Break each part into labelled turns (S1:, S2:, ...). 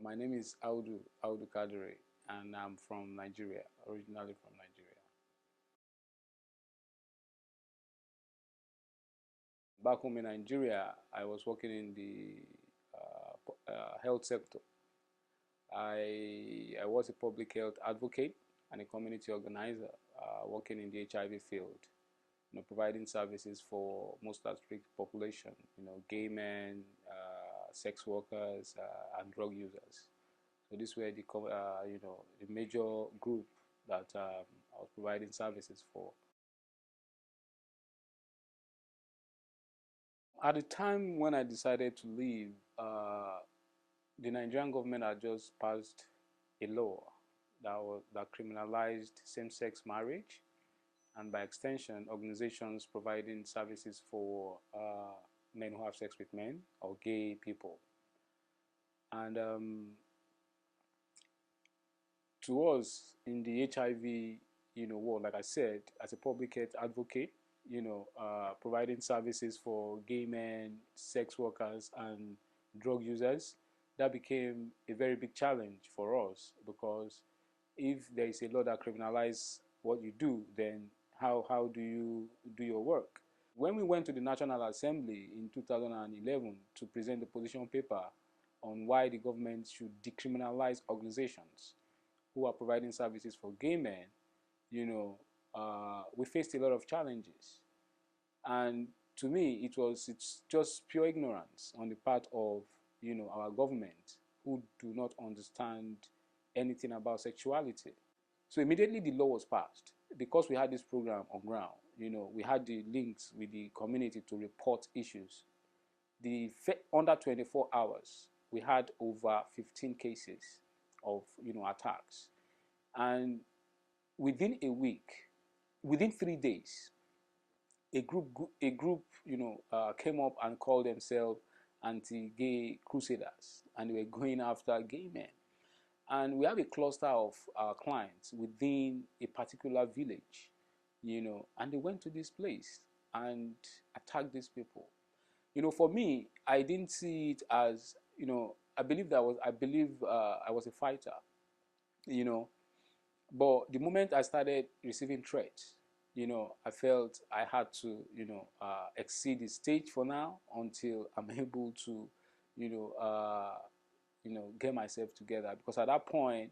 S1: My name is Audu Kadiri, and I'm from Nigeria, originally from Nigeria. Back home in Nigeria, I was working in the health sector. I was a public health advocate and a community organizer working in the HIV field, providing services for most at-risk population, gay men, sex workers, and drug users. So these were the major group that I was providing services for. At the time when I decided to leave, the Nigerian government had just passed a law that criminalized same-sex marriage, and by extension, organizations providing services for men who have sex with men or gay people. And to us in the HIV, world, like I said, as a public health advocate, providing services for gay men, sex workers, and drug users, that became a very big challenge for us because if there is a law that criminalizes what you do, then how do you do your work? When we went to the National Assembly in 2011 to present the position paper on why the government should decriminalize organizations who are providing services for gay men, we faced a lot of challenges. And to me, it's just pure ignorance on the part of our government who do not understand anything about sexuality. So immediately the law was passed because we had this program on ground. We had the links with the community to report issues. Under 24 hours, we had over 15 cases of attacks, and within a week, within 3 days, a group came up and called themselves anti-gay crusaders, and they were going after gay men. And we have a cluster of our clients within a particular village, and they went to this place and attacked these people. For me, I didn't see it as, I was a fighter, you know, but the moment I started receiving threats, I felt I had to, exceed the stage for now until I'm able to, you know, uh, get myself together. Because at that point,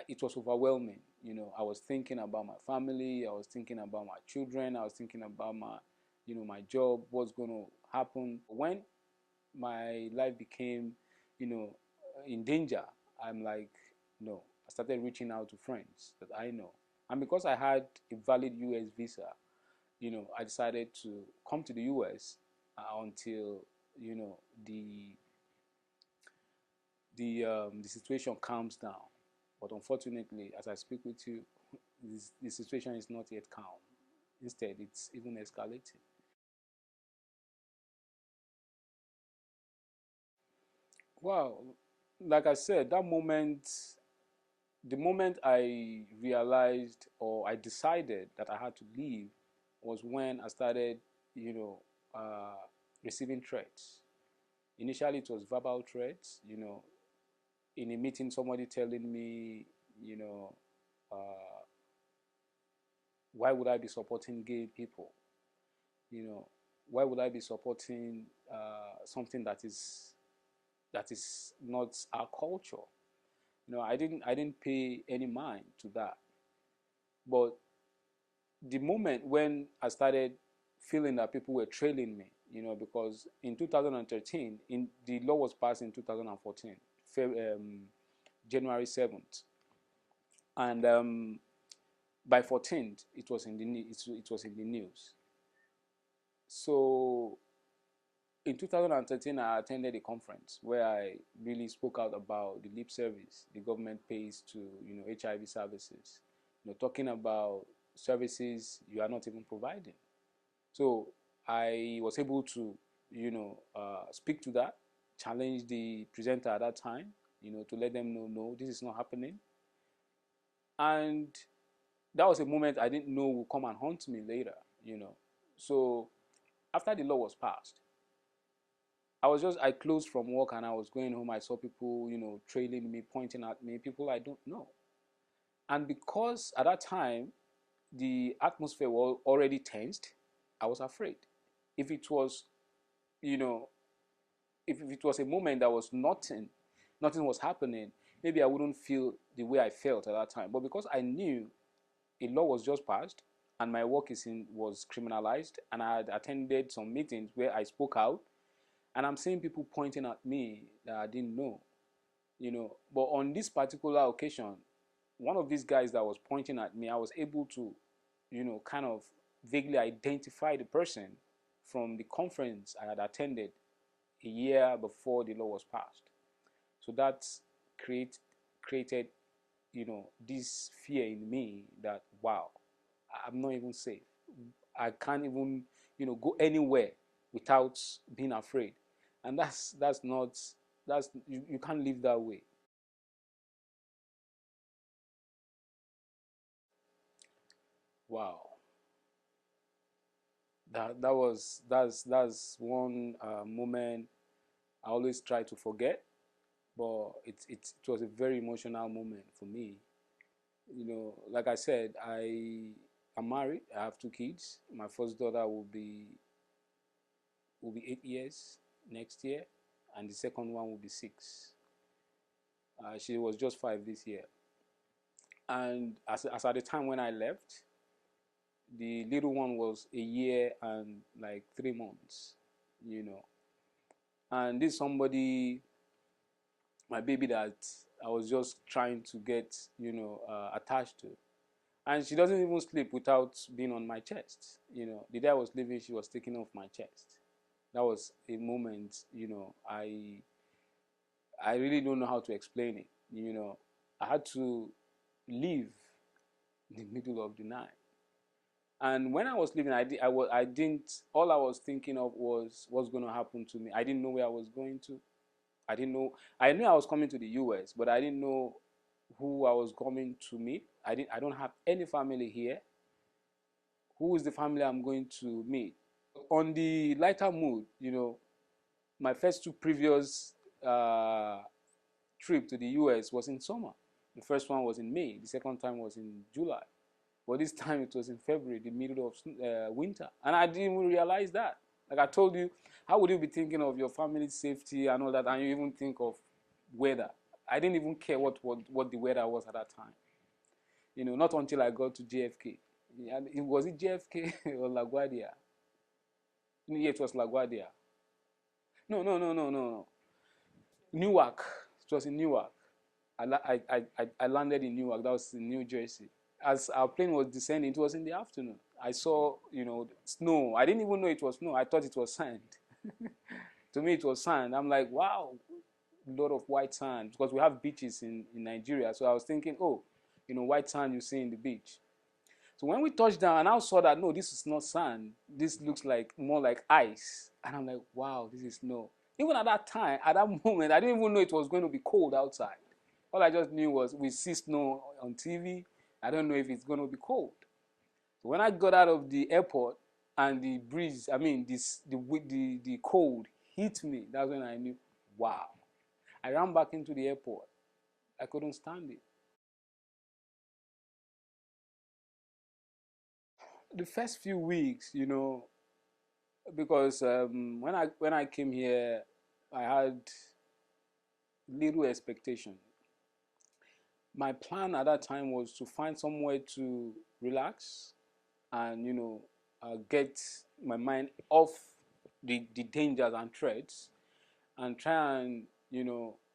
S1: it was overwhelming. I was thinking about my family, I was thinking about my children, I was thinking about my job, what's going to happen when my life became, you know, in danger. I'm like, no. I started reaching out to friends that I know, and because I had a valid U.S. visa, I decided to come to the U.S. Until the situation calms down. But unfortunately, as I speak with you, the situation is not yet calm. Instead, it's even escalating. Well, like I said, the moment I realized or I decided that I had to leave was when I started, you know, uh, receiving threats. Initially, it was verbal threats, in a meeting, somebody telling me, you know, uh, why would I be supporting gay people? You know, why would I be supporting something that is not our culture? I didn't pay any mind to that. But the moment when I started feeling that people were trailing me, because in 2013, the law was passed in 2014, January 7th, and by 14th, it was in the news. So in 2013, I attended a conference where I really spoke out about the lip service the government pays to HIV services, talking about services you are not even providing. So I was able to speak to that, challenge the presenter at that time, to let them know, no, this is not happening. And that was a moment I didn't know would come and haunt me later. So after the law was passed, I closed from work and I was going home. I saw people, trailing me, pointing at me, people I don't know. And because at that time, the atmosphere was already tensed, I was afraid. If it was, you know, if it was a moment that was nothing was happening, maybe I wouldn't feel the way I felt at that time. But because I knew a law was just passed and my work was criminalized, and I had attended some meetings where I spoke out, and I'm seeing people pointing at me that I didn't know. But on this particular occasion, one of these guys that was pointing at me, I was able to, kind of vaguely identify the person from the conference I had attended a year before the law was passed. So that created, this fear in me that, wow, I'm not even safe. I can't even, go anywhere without being afraid. And you can't live that way. Wow. That's one moment I always try to forget, but it was a very emotional moment for me. Like I said, I'm married. I have two kids. My first daughter will be 8 years next year, and the second one will be 6. She was just 5 this year. And as at the time when I left, the little one was a year and like 3 months. You know, and this somebody, my baby, that I was just trying to get attached to. And she doesn't even sleep without being on my chest. The day I was leaving, she was taking off my chest. That was a moment, I really don't know how to explain it. I had to leave in the middle of the night. And when I was leaving, I didn't, all I was thinking of was what's going to happen to me. I didn't know where I was going to. I didn't know. I knew I was coming to the US, but I didn't know who I was coming to meet. I don't have any family here. Who is the family I'm going to meet? On the lighter mood, my first two previous trip to the US was in summer. The first one was in May. The second time was in July. But this time it was in February, the middle of winter. And I didn't even realize that. Like I told you, how would you be thinking of your family's safety and all that, and you even think of weather? I didn't even care what the weather was at that time. Not until I got to JFK. And was it JFK or LaGuardia? Yeah, it was LaGuardia. No, no, no, no, no, no. Newark. It was in Newark. I landed in Newark. That was in New Jersey. As our plane was descending, it was in the afternoon. I saw, snow. I didn't even know it was snow. I thought it was sand. To me, it was sand. I'm like, wow, a lot of white sand, because we have beaches in Nigeria. So I was thinking, oh, white sand you see in the beach. So when we touched down, and I saw that, no, this is not sand. This looks like more like ice. And I'm like, wow, this is snow. Even at that time, at that moment, I didn't even know it was going to be cold outside. All I just knew was we see snow on TV. I don't know if it's going to be cold. So when I got out of the airport and the breeze, I mean, the cold hit me, that's when I knew, wow. I ran back into the airport. I couldn't stand it. The first few weeks, because when I came here, I had little expectation. My plan at that time was to find somewhere to relax and get my mind off the dangers and threats, and try and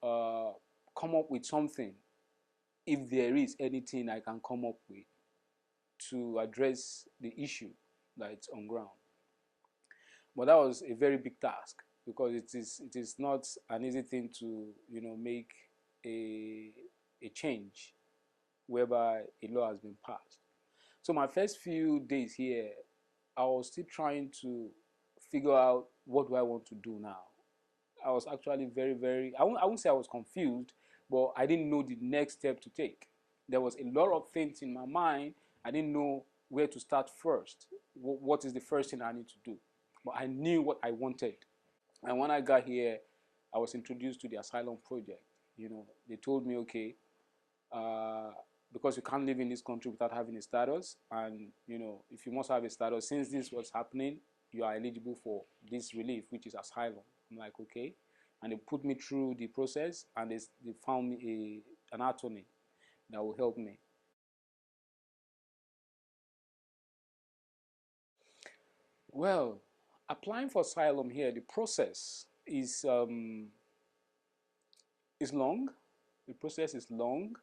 S1: come up with something, if there is anything I can come up with to address the issue that's on ground. But that was a very big task, because it is not an easy thing to make a change whereby a law has been passed. So my first few days here, I was still trying to figure out, what do I want to do now. I was actually very, very, I won't say I was confused, but I didn't know the next step to take. There was a lot of things in my mind. I didn't know where to start first. What is the first thing I need to do? But I knew what I wanted. And when I got here, I was introduced to the asylum project. They told me, okay, uh, because you can't live in this country without having a status, and if you must have a status, since this was happening, you are eligible for this relief, which is asylum. I'm like, okay, and they put me through the process, and they found me an attorney that will help me. Well, applying for asylum here, the process is long. The process is long,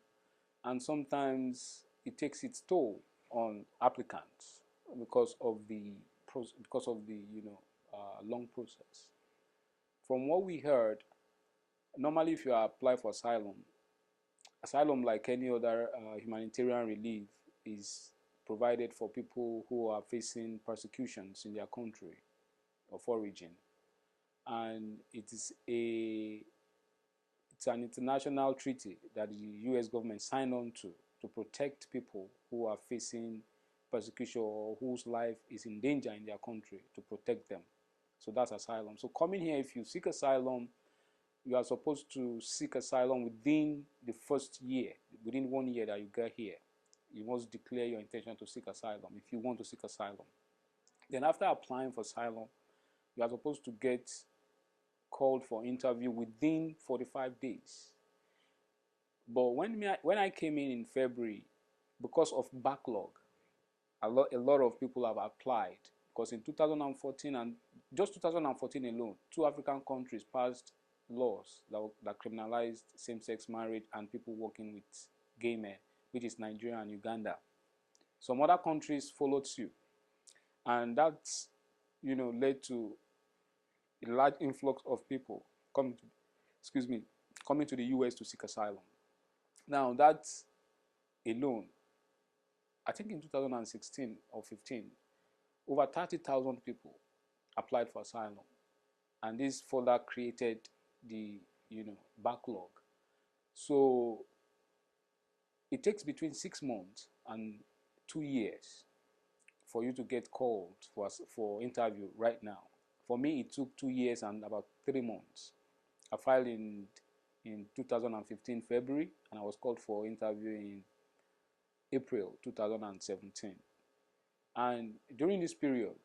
S1: and sometimes it takes its toll on applicants because of the long process. From what we heard, normally if you apply for asylum, like any other humanitarian relief, is provided for people who are facing persecutions in their country of origin, and it's an international treaty that the U.S. government signed on to protect people who are facing persecution or whose life is in danger in their country, to protect them. So that's asylum. So coming here, if you seek asylum, you are supposed to seek asylum within the first year, within 1 year that you get here. You must declare your intention to seek asylum if you want to seek asylum. Then after applying for asylum, you are supposed to get called for interview within 45 days. But when I came in February, because of backlog, a lot of people have applied, because in 2014, and just 2014 alone, two African countries passed laws that criminalized same-sex marriage and people working with gay men, which is Nigeria and Uganda. Some other countries followed suit, and that's led to a large influx of people coming to, excuse me, coming to the US to seek asylum. Now that alone, I think in 2016 or 15, over 30,000 people applied for asylum, and this further created the backlog. So it takes between 6 months and 2 years for you to get called for interview right now. For me, it took 2 years and about 3 months. I filed in 2015 February, and I was called for interview in April 2017. And during this period,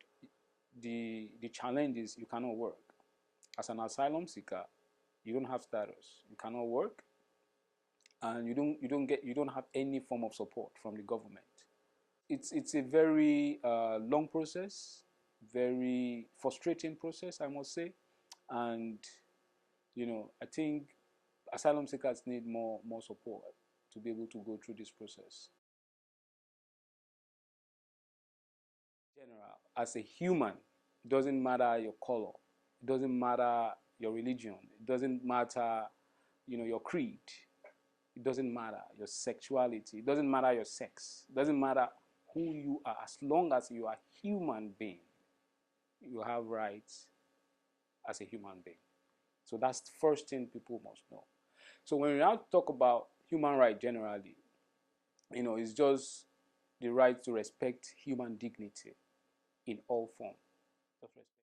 S1: the challenge is you cannot work. As an asylum seeker, you don't have status, you cannot work, and you don't have any form of support from the government. It's a very long process, very frustrating process, I must say, and I think asylum seekers need more support to be able to go through this process. In general, as a human, it doesn't matter your color, it doesn't matter your religion, it doesn't matter your creed, it doesn't matter your sexuality, it doesn't matter your sex, it doesn't matter who you are. As long as you are a human being, you have rights as a human being. So that's the first thing people must know. So when we now talk about human rights generally, it's just the right to respect human dignity in all forms of respect.